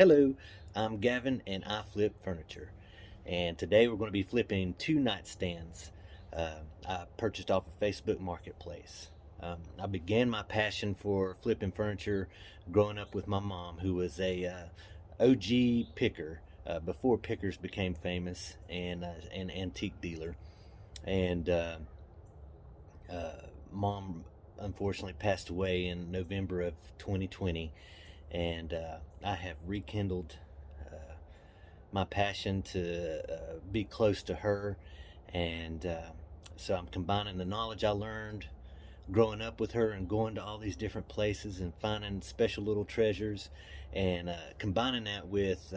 Hello, I'm Gavin and I flip furniture. And today we're going to be flipping two nightstands I purchased off of Facebook Marketplace. I began my passion for flipping furniture growing up with my mom, who was a OG picker before pickers became famous, and an antique dealer. And Mom unfortunately passed away in November of 2020, and I have rekindled my passion to be close to her, and so I'm combining the knowledge I learned growing up with her and going to all these different places and finding special little treasures, and combining that with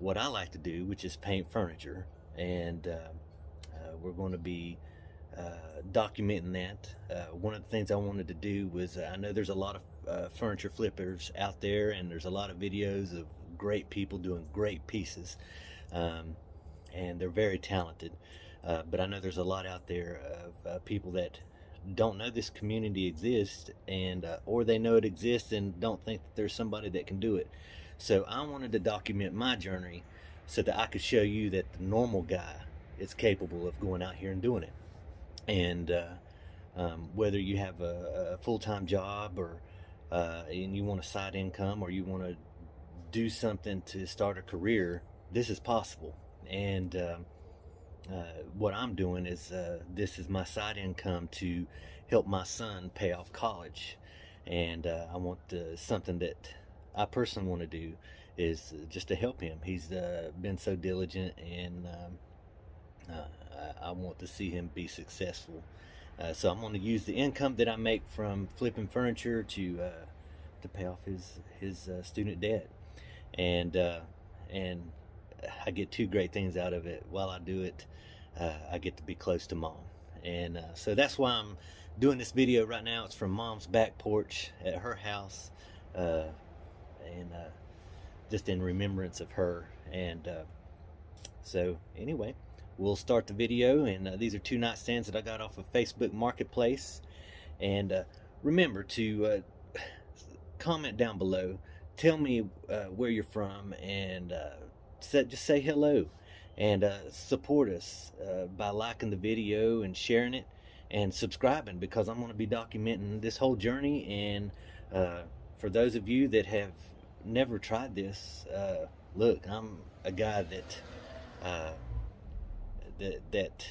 what I like to do, which is paint furniture. And we're going to be documenting that. One of the things I wanted to do was, I know there's a lot of furniture flippers out there, and there's a lot of videos of great people doing great pieces, and they're very talented. But I know there's a lot out there of people that don't know this community exists, and or they know it exists and don't think that there's somebody that can do it. So I wanted to document my journey so that I could show you that the normal guy is capable of going out here and doing it. And whether you have a full-time job, or and you want a side income, or you want to do something to start a career, this is possible. And what I'm doing is, this is my side income to help my son pay off college. And I want something that I personally want to do is just to help him. He's been so diligent, and I want to see him be successful. So I'm going to use the income that I make from flipping furniture to pay off his student debt, and I get two great things out of it. While I do it, I get to be close to Mom, and so that's why I'm doing this video right now. It's from Mom's back porch at her house, and just in remembrance of her. And so anyway, we'll start the video. And these are two nightstands that I got off of Facebook Marketplace. And remember to comment down below, tell me where you're from, and just say hello, and support us by liking the video and sharing it and subscribing, because I'm going to be documenting this whole journey. And for those of you that have never tried this, look, I'm a guy that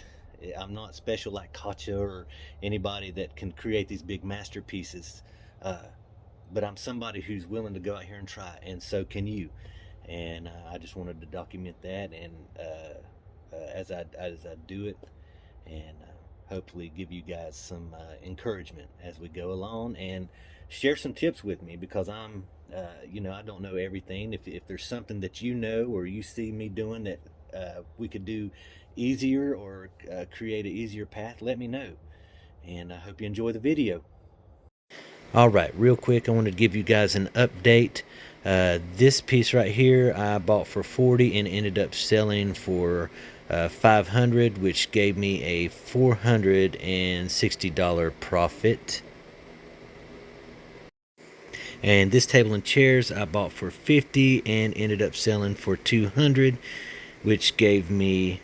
I'm not special like Katja or anybody that can create these big masterpieces, but I'm somebody who's willing to go out here and try, and so can you. And I just wanted to document that, and as I do it, and hopefully give you guys some encouragement as we go along, and share some tips with me, because I'm I don't know everything. If there's something that you know, or you see me doing that we could do easier, or create an easier path, let me know. And I hope you enjoy the video. All right, real quick, I wanted to give you guys an update. This piece right here I bought for $40 and ended up selling for $500, which gave me a $460 profit. And this table and chairs I bought for $50 and ended up selling for $200, which gave me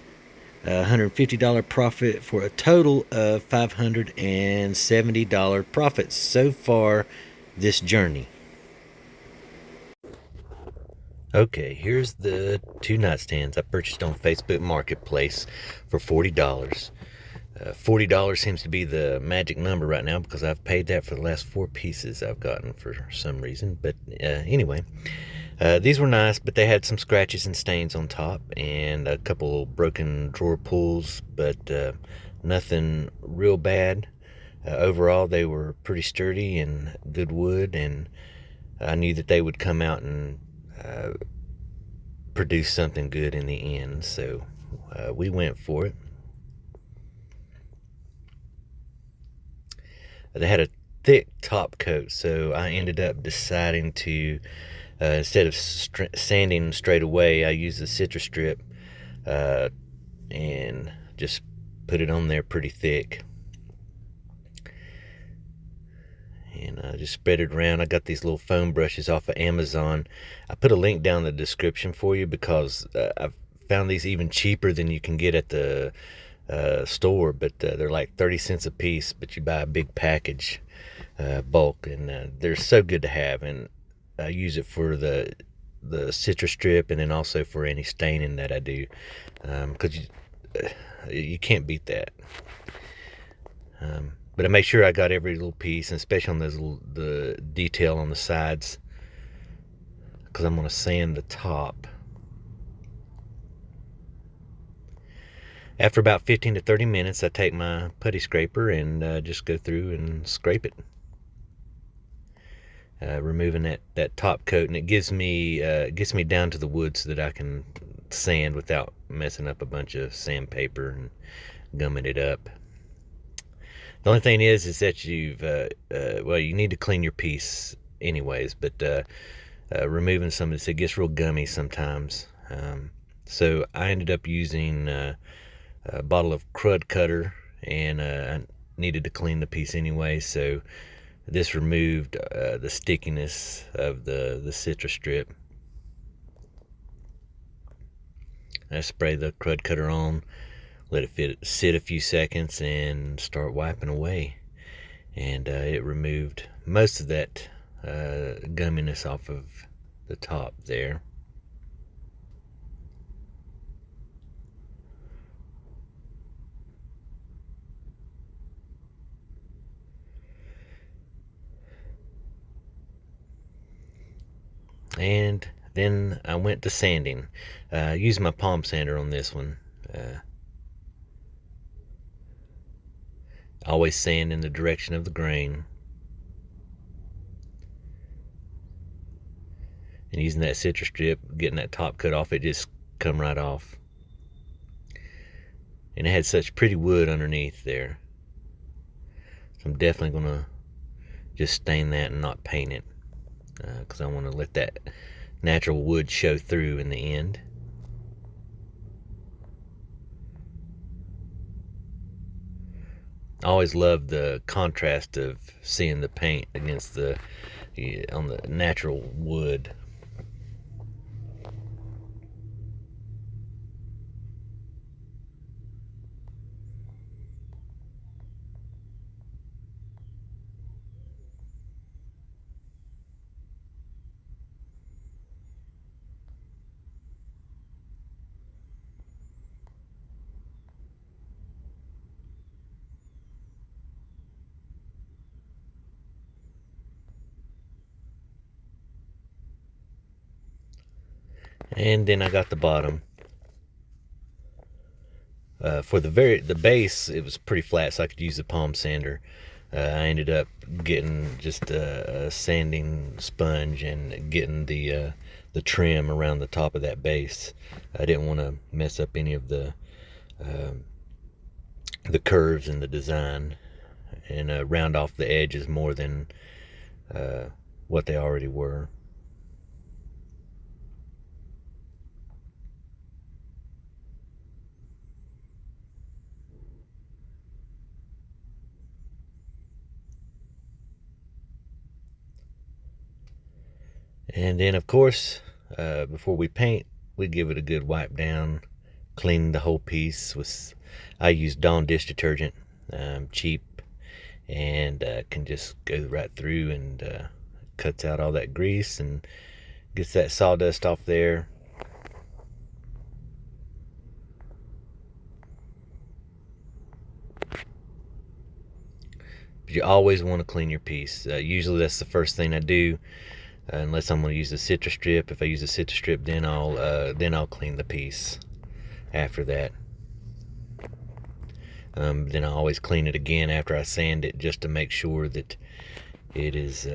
$150 profit, for a total of $570 profit so far this journey. Okay, here's the two nightstands I purchased on Facebook Marketplace for $40. $40 seems to be the magic number right now, because I've paid that for the last 4 pieces I've gotten for some reason. But anyway, these were nice, but they had some scratches and stains on top, and a couple broken drawer pulls, but nothing real bad. Overall, they were pretty sturdy and good wood, and I knew that they would come out and produce something good in the end, so we went for it. They had a thick top coat, so I ended up deciding to, instead of sanding straight away, I used the citrus strip and just put it on there pretty thick. and just spread it around. I got these little foam brushes off of Amazon. I put a link down in the description for you because I've found these even cheaper than you can get at the store, but they're like 30 cents a piece, but you buy a big package bulk, and they're so good to have. And I use it for the citrus strip, and then also for any staining that I do, because you can't beat that. But I make sure I got every little piece, and especially on the detail on the sides, because I'm going to sand the top. After about 15 to 30 minutes, I take my putty scraper and just go through and scrape it, removing that top coat, and it gets me down to the wood so that I can sand without messing up a bunch of sandpaper and gumming it up. The only thing is that you've well, you need to clean your piece anyways, but removing some of this, it gets real gummy sometimes. So I ended up using a bottle of crud cutter, and I needed to clean the piece anyway, so this removed the stickiness of the citrus strip. I spray the crud cutter on, let it sit a few seconds, and start wiping away, and it removed most of that gumminess off of the top there. And then I went to sanding. I used my palm sander on this one. Always sand in the direction of the grain. And using that citrus strip, getting that top cut off, it just come right off. And it had such pretty wood underneath there. So I'm definitely going to just stain that and not paint it, because I want to let that natural wood show through in the end. I always love the contrast of seeing the paint against on the natural wood. And then I got the bottom. For the base, it was pretty flat, so I could use the palm sander. I ended up getting just a sanding sponge and getting the trim around the top of that base. I didn't want to mess up any of the curves in the design, and round off the edges more than what they already were. And then, of course, before we paint, we give it a good wipe down, clean the whole piece I use Dawn dish detergent, cheap, and can just go right through and cuts out all that grease and gets that sawdust off there. But you always want to clean your piece. Usually that's the first thing I do. Unless I'm going to use a citrus strip. If I use a citrus strip, then I'll clean the piece after that. Then I always clean it again after I sand it, just to make sure that it is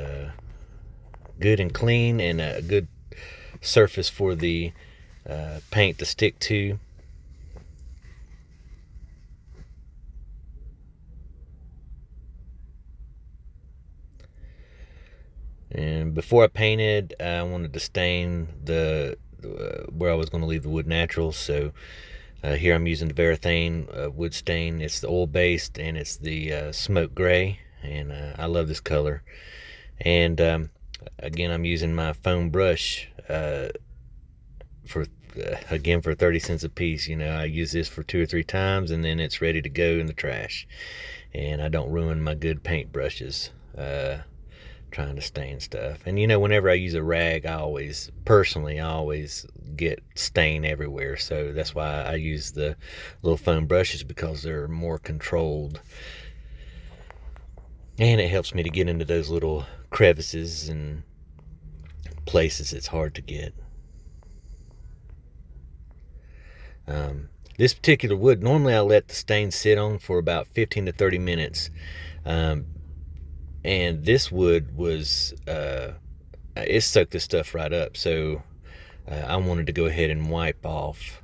good and clean, and a good surface for the paint to stick to. And before I painted, I wanted to stain where I was going to leave the wood natural. So here I'm using the Varathane wood stain. It's the oil based, and it's the smoke gray. and I love this color. And again, I'm using my foam brush for again for 30 cents a piece. You know, I use this for 2 or 3 times, and then it's ready to go in the trash. And I don't ruin my good paint brushes trying to stain stuff. And you know, whenever I use a rag, I always get stain everywhere. So that's why I use the little foam brushes, because they're more controlled, and it helps me to get into those little crevices and places it's hard to get. This particular wood, normally I let the stain sit on for about 15 to 30 minutes. And this wood was, it soaked this stuff right up. So I wanted to go ahead and wipe off,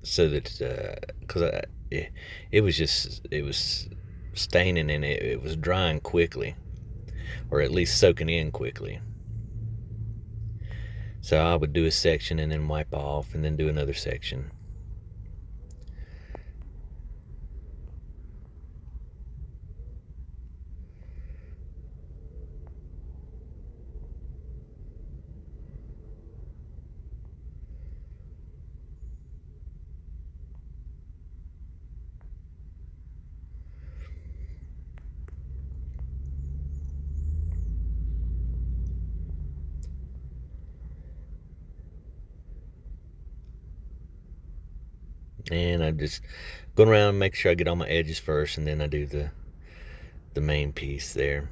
so that, because it was staining, and it was drying quickly, or at least soaking in quickly. So I would do a section and then wipe off, and then do another section. And I'm just going around and make sure I get all my edges first, and then I do the main piece there.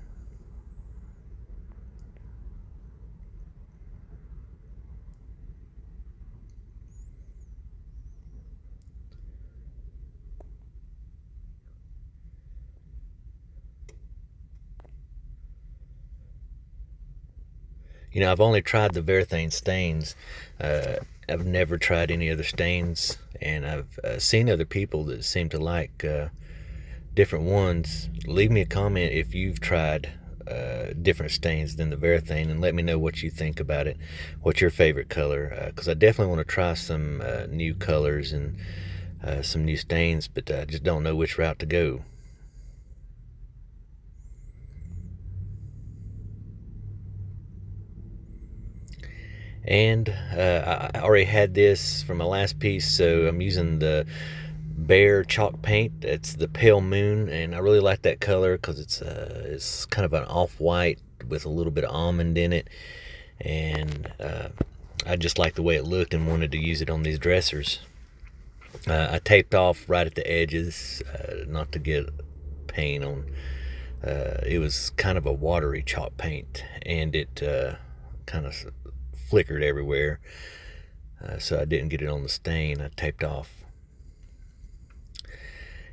You know, I've only tried the Varathane stains. I've never tried any other stains, and I've seen other people that seem to like different ones. Leave me a comment if you've tried different stains than the Varathane, and let me know what you think about it. What's your favorite color? Because I definitely want to try some new colors and some new stains, but I just don't know which route to go. And I already had this from my last piece, so I'm using the Bear chalk paint. It's the Pale Moon, and I really like that color because it's kind of an off-white with a little bit of almond in it, and I just like the way it looked and wanted to use it on these dressers. I taped off right at the edges, not to get paint on. It was kind of a watery chalk paint, and it kind of flickered everywhere, so I didn't get it on the stain. I taped off.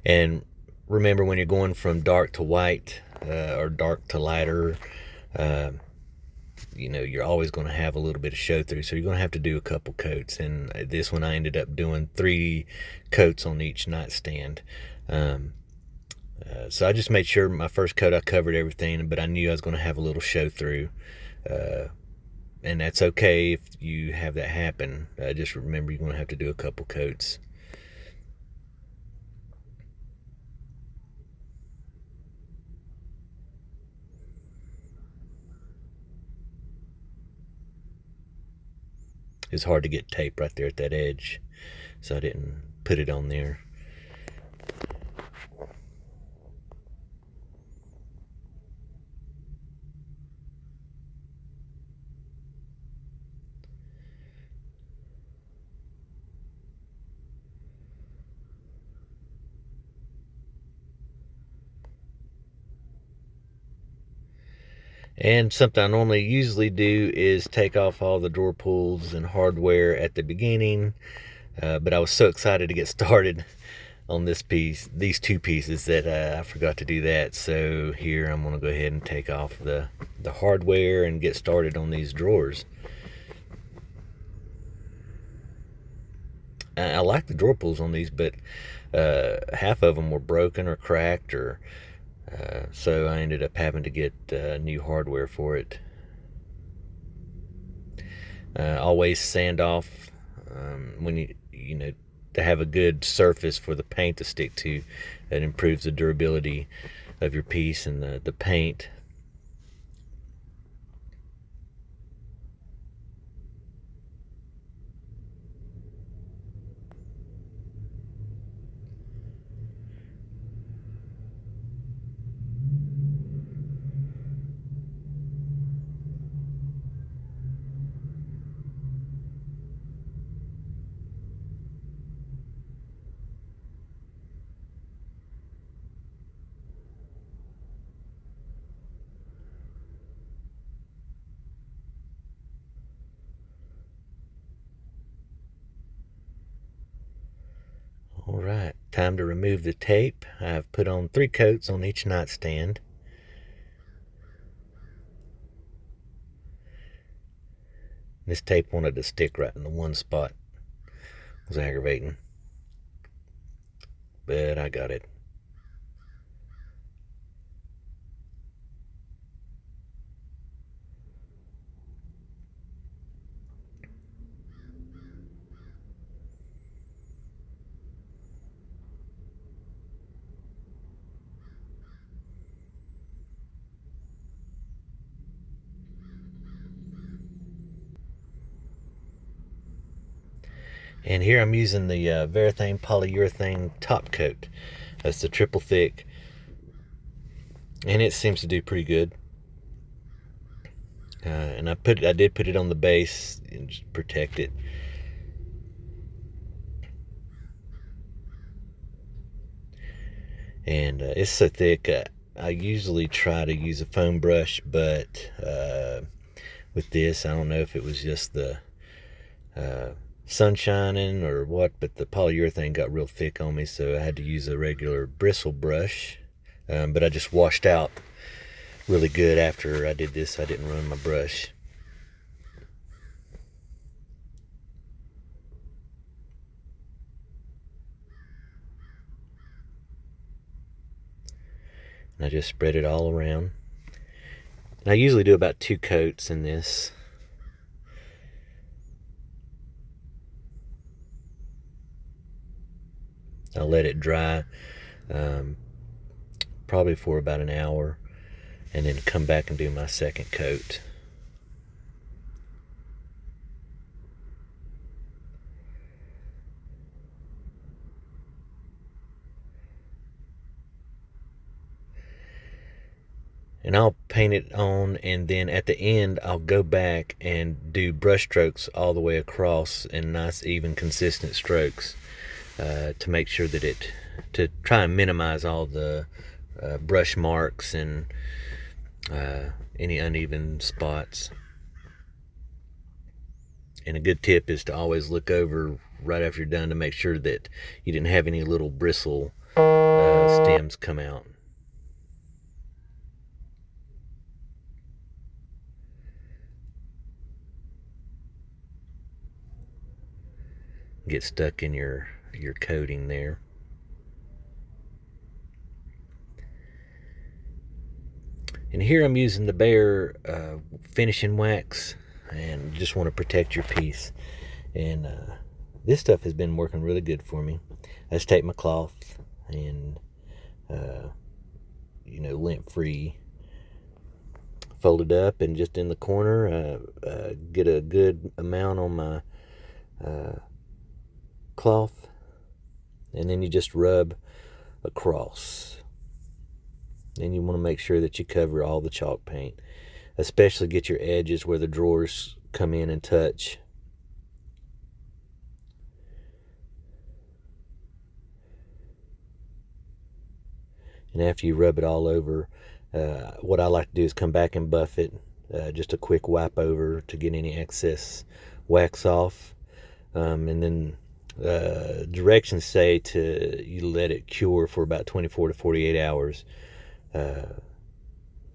And remember, when you're going from dark to white, or dark to lighter, you know, you're always going to have a little bit of show through, so you're going to have to do a couple coats. And this one I ended up doing 3 coats on each nightstand. So I just made sure my first coat I covered everything, but I knew I was going to have a little show through, and that's okay if you have that happen. Just remember, you're going to have to do a couple coats. It's hard to get tape right there at that edge, so I didn't put it on there. And something I normally usually do is take off all the drawer pulls and hardware at the beginning, but I was so excited to get started on this piece, these 2 pieces, that I forgot to do that. So here I'm going to go ahead and take off the hardware and get started on these drawers. I like the drawer pulls on these, but half of them were broken or cracked, or so I ended up having to get new hardware for it. Always sand off when you know, to have a good surface for the paint to stick to. It improves the durability of your piece and the paint. All right, time to remove the tape. I've put on 3 coats on each nightstand. This tape wanted to stick right in the one spot. It was aggravating, but I got it. And here I'm using the Varathane Polyurethane top coat. That's the triple thick, and it seems to do pretty good. And I did put it on the base and just protect it. And it's so thick. I usually try to use a foam brush, but with this, I don't know if it was just the sun shining or what, but the polyurethane got real thick on me, so I had to use a regular bristle brush. But I just washed out really good after I did this. I didn't run my brush. And I just spread it all around. And I usually do about 2 coats in this. I'll let it dry probably for about an hour, and then come back and do my second coat. And I'll paint it on, and then at the end I'll go back and do brush strokes all the way across in nice even consistent strokes to make sure that to try and minimize all the brush marks and any uneven spots. And a good tip is to always look over right after you're done to make sure that you didn't have any little bristle stems come out. Get stuck in your coating there. And here I'm using the Behr finishing wax, and just want to protect your piece. And this stuff has been working really good for me. I just take my cloth and lint free, fold it up, and just in the corner get a good amount on my cloth, and then you just rub across. And you want to make sure that you cover all the chalk paint, especially get your edges where the drawers come in and touch. And after you rub it all over, what I like to do is come back and buff it, just a quick wipe over to get any excess wax off. And then directions say you let it cure for about 24 to 48 hours.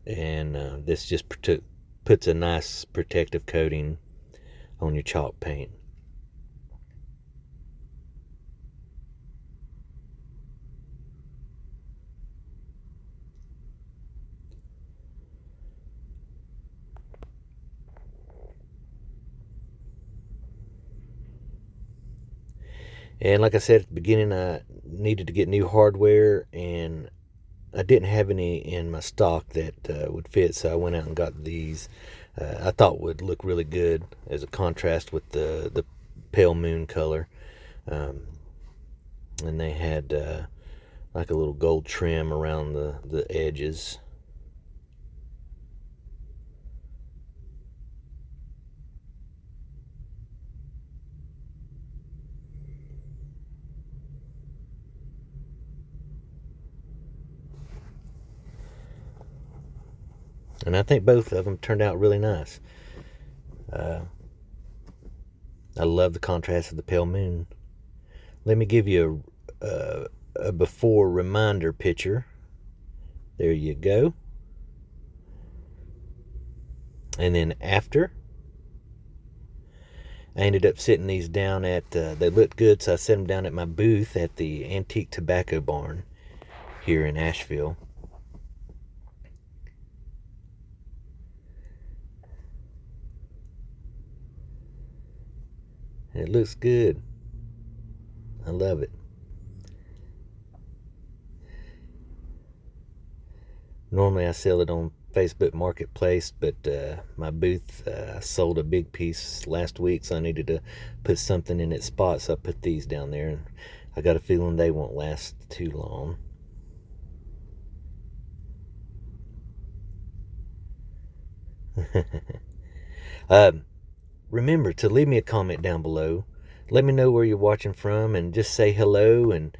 And this just puts a nice protective coating on your chalk paint. And like I said at the beginning, I needed to get new hardware, and I didn't have any in my stock that would fit, so I went out and got these. I thought would look really good as a contrast with the pale moon color. Um, and they had like a little gold trim around the edges. And I think both of them turned out really nice. Uh, I love the contrast of the pale moon. Let me give you a before reminder picture. There you go. And then after, I ended up sitting these down at, they looked good, so I set them down at my booth at the Antique Tobacco Barn here in Asheville. And it looks good. I love it. Normally I sell it on Facebook Marketplace, but my booth, I sold a big piece last week, so I needed to put something in its spot, so I put these down there, and I got a feeling they won't last too long. Remember to leave me a comment down below. Let me know where you're watching from, and just say hello and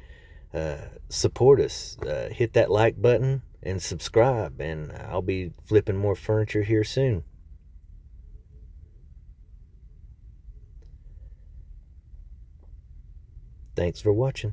support us. Hit that like button and subscribe, and I'll be flipping more furniture here soon. Thanks for watching.